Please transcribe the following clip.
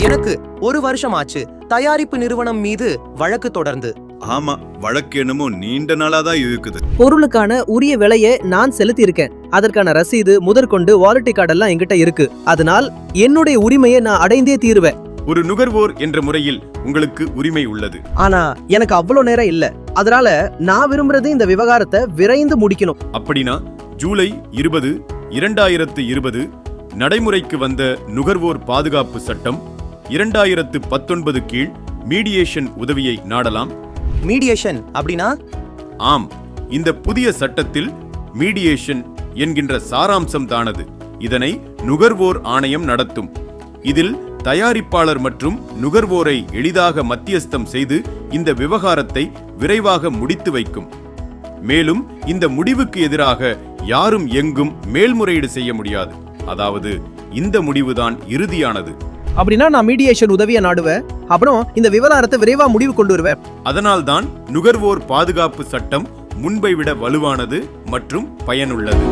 எனக்கு 1 வருஷம் ஆச்சு தயாரிப்பு நிறுவனம் மீது வழக்கு தொடர்ந்து. ஆமா, வழக்கு என்னமோ நீண்ட நாளாதான் இருக்குது. பொருளுக்கான உரிய விலையை நான் செலுத்தி இருக்கேன். அதற்கான ரசீது முதற்கொண்டு வாரண்டி கார்டெல்லாம் என்கிட்ட இருக்கு. அதனால் என்னுடைய உரிமையை நான் அடைந்தே தீருவேன். ஒரு நுகர்வோர் என்ற முறையில் உங்களுக்கு உரிமை உள்ளது. ஆனா எனக்கு அவ்வளவு நேரம் இல்ல. அதனால நான் விரும்புறது இந்த விவகாரத்தை விரைந்து முடிக்கணும். அப்படின்னா ஜூலை 20, 2020 நடைமுறைக்கு வந்த நுகர்வோர் பாதுகாப்பு சட்டம் 2019 கீழ் மீடியேஷன் உதவியை நாடலாம். மீடியேஷன் அப்படின்னா? ஆம், இந்த புதிய சட்டத்தில் மீடியேஷன் என்கின்ற சாராம்சம் தானது. இதனை நுகர்வோர் ஆணையம் நடத்தும். இதில் தயாரிப்பாளர் மற்றும் நுகர்வோரை எளிதாக மத்தியஸ்தம் செய்து இந்த விவகாரத்தை விரைவாக முடித்து வைக்கும். மேலும் இந்த முடிவுக்கு எதிராக யாரும் எங்கும் மேல்முறையீடு செய்ய முடியாது. அதாவது இந்த முடிவுதான் இறுதியானது. அப்படின்னா நான் மீடியேஷன் உதவியை நாடுவேன். அப்புறம் இந்த விவகாரத்தை விரைவா முடிவு கொண்டு வருவேன். அதனால்தான் நுகர்வோர் பாதுகாப்பு சட்டம் முன்பை விட வலுவானது மற்றும் பயனுள்ளது.